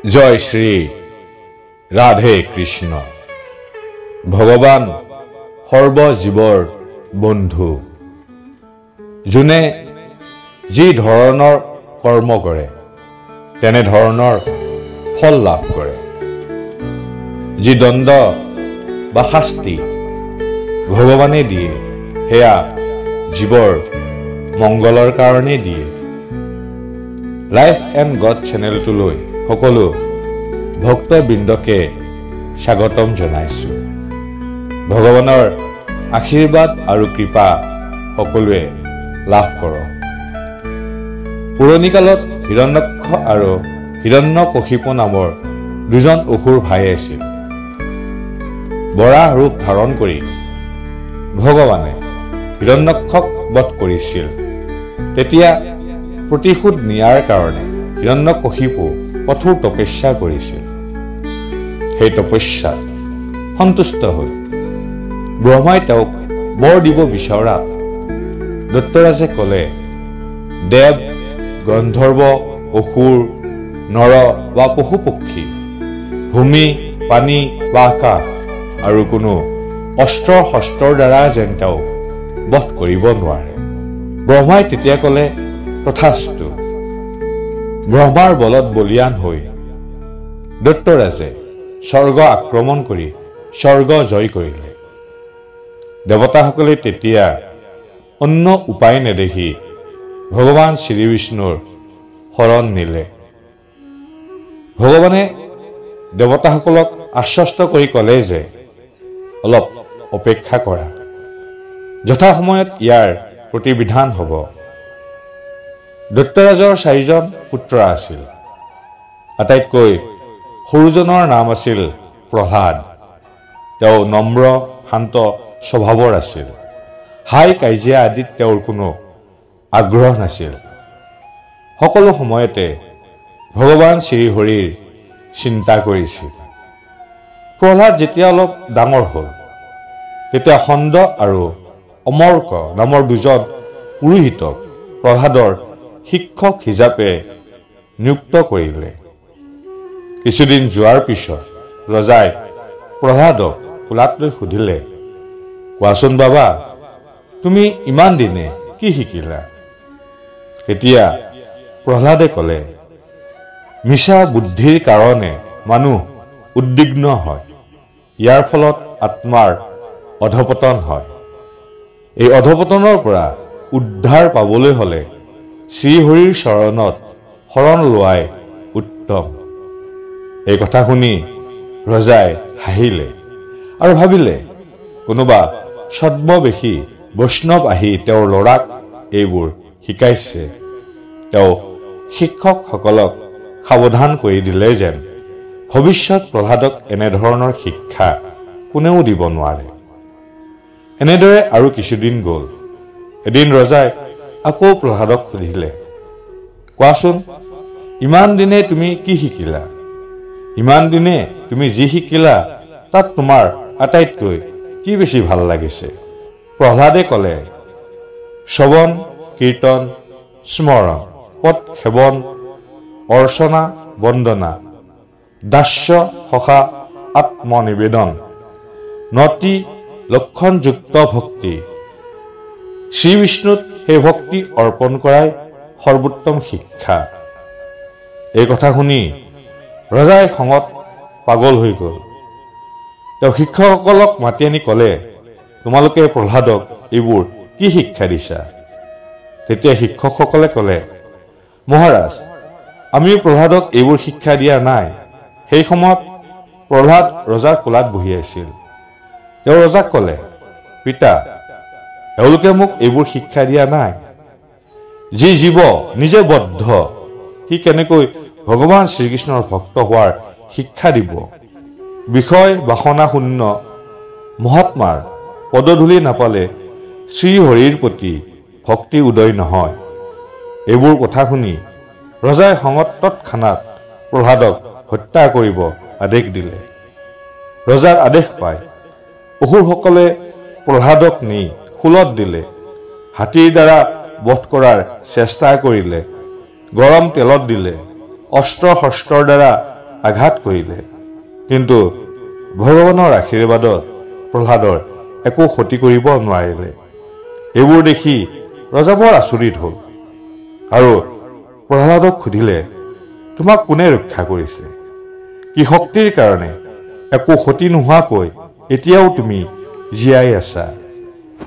জয় শ্ৰী ৰাধে কৃষ্ণ। ভগৱান সৰ্বজীৱৰ বন্ধু, যোনে যি ধৰণৰ কৰ্ম কৰে তেনে ধৰণৰ ফল লাভ কৰে। যি দণ্ড বা শাস্তি ভগৱানে দিয়ে সেয়া জীৱৰ মংগলৰ কাৰণে দিয়ে। লাইফ এণ্ড গড চেনেলটোলৈ সকলো ভক্তবৃন্দকে স্বাগতম জনাইছো। ভগৱানৰ আশীৰ্বাদ আৰু কৃপা সকলোৱে লাভ কৰক। পুৰণি কালত হিৰণ্যাক্ষ আৰু হিৰণ্যকশিপু নামৰ দুজন অসুৰ ভাই আছিল। বৰাহ ৰূপ ধাৰণ কৰি ভগৱানে হিৰণ্যাক্ষক বধ কৰিছিল। তেতিয়া প্ৰতিশোধ নিয়াৰ কাৰণে হিৰণ্যকশিপু কঠোৰ তপস্যা কৰিছিল। সেই তপস্যাত সন্তুষ্ট হৈ ব্ৰহ্মাই তেওঁক বৰ দিব বিচৰাত দৈত্যৰাজে ক'লে, দেৱ, গন্ধৰ্ব, অসুৰ, নৰ বা পশু পক্ষী, ভূমি, পানী বা আকাশ আৰু কোনো অস্ত্ৰ শস্ত্ৰৰ দ্বাৰা যেন তেওঁক বধ কৰিব নোৱাৰে। ব্ৰহ্মাই তেতিয়া ক'লে, তথাস্তু। ব্ৰহ্মাৰ বলত বলিয়ান হৈ দৈত্যৰাজে স্বৰ্গ আক্ৰমণ কৰি স্বৰ্গ জয় কৰিলে। দেৱতাসকলে তেতিয়া অন্য উপায় নেদেখি ভগৱান শ্ৰীবিষ্ণুৰ শৰণ নিলে। ভগৱানে দেৱতাসকলক আশ্বস্ত কৰি ক'লে যে অলপ অপেক্ষা কৰা, যথাসময়ত ইয়াৰ প্ৰতিবিধান হ'ব। দৈত্যৰাজৰ 4জন পুত্ৰ আছিল। আটাইতকৈ সৰুজনৰ নাম আছিল প্ৰহ্লাদ। তেওঁ নম্ৰ শান্ত স্বভাৱৰ আছিল। হাই কাজিয়া আদিত তেওঁৰ কোনো আগ্ৰহ নাছিল। সকলো সময়তে ভগৱান শ্ৰীহৰিৰ চিন্তা কৰিছিল। প্ৰহ্লাদ যেতিয়া অলপ ডাঙৰ হ'ল তেতিয়া সন্দ আৰু অমৰ্ক নামৰ দুজন পুৰোহিতক প্ৰহ্লাদৰ শিক্ষক হিচাপে নিযুক্ত কৰিলে। কিছুদিন যোৱাৰ পিছত ৰজাই প্ৰহ্লাদক কোলাত লৈ সুধিলে, কোৱাচোন বাবা, তুমি ইমান দিনে কি শিকিলা? তেতিয়া প্ৰহ্লাদে ক'লে, মিছা বুদ্ধিৰ কাৰণে মানুহ উদ্বিগ্ন হয়। ইয়াৰ ফলত আত্মাৰ অধপতন হয়। এই অধপতনৰ পৰা উদ্ধাৰ পাবলৈ হ'লে শ্ৰীহৰিৰ চৰণত শৰণ লোৱাই উত্তম। এই কথা শুনি ৰজাই হাঁহিলে আৰু ভাবিলে, কোনোবা ছদ্মবেশী বৈষ্ণৱ আহি তেওঁৰ ল'ৰাক এইবোৰ শিকাইছে। তেওঁ শিক্ষকসকলক সাৱধান কৰি দিলে যেন ভৱিষ্যত প্ৰহ্লাদক এনেধৰণৰ শিক্ষা কোনেও দিব নোৱাৰে। এনেদৰে আৰু কিছুদিন গ'ল। এদিন ৰজাই আকৌ প্ৰহ্লাদক সুধিলে, কোৱাচোন, ইমান দিনে তুমি কি শিকিলা? ইমান দিনে তুমি যি শিকিলা তাত তোমাৰ আটাইতকৈ কি বেছি ভাল লাগিছে? প্ৰহ্লাদে ক'লে, শ্ৰৱণ, কীৰ্তন, স্মৰণ, পদ সেৱন, অৰ্চনা, বন্দনা, দাস্য, সখা, আত্মনিবেদন, নতি লক্ষণযুক্ত ভক্তি। শ্ৰীবিষ্ণুত সেই ভক্তি অৰ্পণ কৰাই সৰ্বোত্তম শিক্ষা। এই কথা শুনি ৰজাই খঙত পাগল হৈ গ'ল। তেওঁ শিক্ষকসকলক মাতি আনি ক'লে, তোমালোকে প্ৰহ্লাদক এইবোৰ কি শিক্ষা দিছা? তেতিয়া শিক্ষকসকলে ক'লে, মহাৰাজ, আমিও প্ৰহ্লাদক এইবোৰ শিক্ষা দিয়া নাই। সেই সময়ত প্ৰহ্লাদ ৰজাৰ কোলাত বহি আছিল। তেওঁ ৰজাক ক'লে, পিতা, এওঁলোকে মোক এইবোৰ শিক্ষা দিয়া নাই। যি জীৱ নিজে বদ্ধ, সি কেনেকৈ ভগৱান শ্ৰীকৃষ্ণৰ ভক্ত হোৱাৰ শিক্ষা দিব? বিষয় বাসনা শূন্য মহাত্মাৰ পদধূলি নাপালে শ্ৰীহৰিৰ প্ৰতি ভক্তি উদয় নহয়। এইবোৰ কথা শুনি ৰজাই খঙত তৎক্ষণাত প্ৰহ্লাদক হত্যা কৰিব আদেশ দিলে। ৰজাৰ আদেশ পাই অসুৰসকলে প্ৰহ্লাদক নি শূলত দিলে। হাতীৰ দ্বাৰা বধ কৰাৰ চেষ্টা কৰিলে। গৰম তেলত দিলে। অস্ত্ৰ শস্ত্ৰৰ দ্বাৰা আঘাত কৰিলে, কিন্তু ভগৱানৰ আশীৰ্বাদত প্ৰহ্লাদৰ একো ক্ষতি কৰিব নোৱাৰিলে। এইবোৰ দেখি ৰজা বৰ আচৰিত হ'ল আৰু প্ৰহ্লাদক সুধিলে, তোমাক কোনে ৰক্ষা কৰিছে? কি শক্তিৰ কাৰণে একো ক্ষতি নোহোৱাকৈ এতিয়াও তুমি জীয়াই আছা?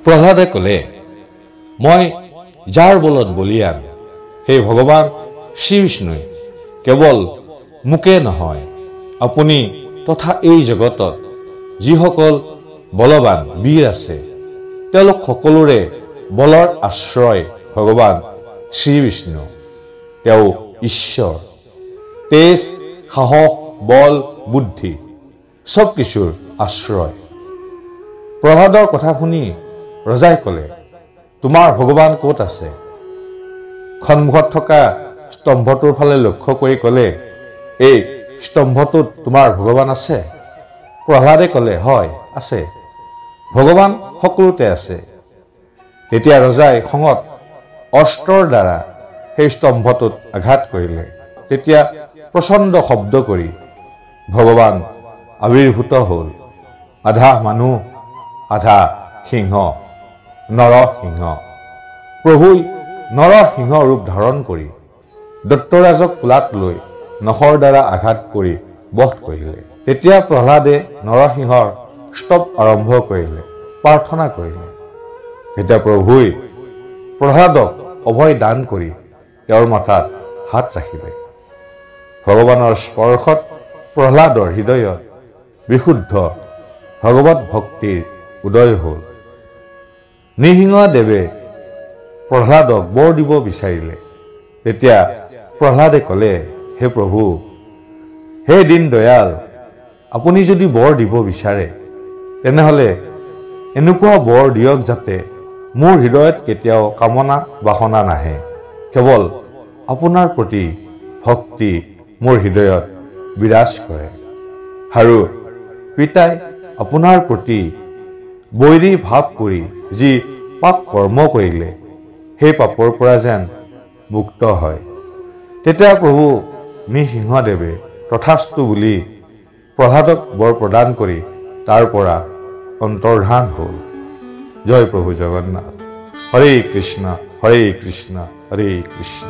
প্ৰহ্লাদে ক'লে, মই যাৰ বলত বলিয়ান সেই ভগৱান শ্ৰীবিষ্ণুৱে কেৱল মোকে নহয়, আপুনি তথা এই জগতত যিসকল বলৱান বীৰ আছে তেওঁলোক সকলোৰে বলৰ আশ্ৰয় ভগৱান শ্ৰীবিষ্ণু। তেওঁ ঈশ্বৰ। তেজ, সাহস, বল, বুদ্ধি সব কিছুৰ আশ্ৰয়। প্ৰহ্লাদৰ কথা শুনি ৰজাই ক'লে, তোমাৰ ভগৱান ক'ত আছে? সন্মুখত থকা স্তম্ভটোৰ ফালে লক্ষ্য কৰি ক'লে, এই স্তম্ভটোত তোমাৰ ভগৱান আছে? প্ৰহ্লাদে ক'লে, হয় আছে, ভগৱান সকলোতে আছে। তেতিয়া ৰজাই খঙত অস্ত্ৰৰ দ্বাৰা সেই স্তম্ভটোত আঘাত কৰিলে। তেতিয়া প্ৰচণ্ড শব্দ কৰি ভগৱান আবিৰ্ভূত হ'ল। আধা মানুহ আধা সিংহ, নৰসিংহ। প্ৰভুই নৰসিংহ ৰূপ ধাৰণ কৰি দত্তৰাজক কোলাত লৈ নখৰ দ্বাৰা আঘাত কৰি বধ কৰিলে। তেতিয়া প্ৰহ্লাদে নৰসিংহৰ স্তৱ আৰম্ভ কৰিলে, প্ৰাৰ্থনা কৰিলে। তেতিয়া প্ৰভুই প্ৰহ্লাদক অভয় দান কৰি তেওঁৰ মাথাত হাত ৰাখিলে। ভগৱানৰ স্পৰ্শত প্ৰহ্লাদৰ হৃদয়ত বিশুদ্ধ ভগৱত ভক্তিৰ উদয় হ'ল। নৃসিংহদেৱে প্ৰহ্লাদক বৰ দিব বিচাৰিলে। তেতিয়া প্ৰহ্লাদে ক'লে, হে প্ৰভু, হে দীন দয়াল, আপুনি যদি বৰ দিব বিচাৰে তেনেহ'লে এনেকুৱা বৰ দিয়ক যাতে মোৰ হৃদয়ত কেতিয়াও কামনা বাসনা নাহে। কেৱল আপোনাৰ প্ৰতি ভক্তি মোৰ হৃদয়ত বিৰাজ কৰে। আৰু পিতাই আপোনাৰ প্ৰতি বৈৰী ভাৱ কৰি যি পাপ কৰ্ম কৰিলে সেই পাপৰ পৰা যেন মুক্ত হয়। তেতিয়া প্ৰভু নৃসিংহদেৱে তথাস্তু বুলি প্ৰহ্লাদক বৰ প্ৰদান কৰি তাৰ পৰা অন্তৰ্ধান হ'ল। জয় প্ৰভু জগন্নাথ। হৰে কৃষ্ণ হৰে কৃষ্ণ হৰে কৃষ্ণ।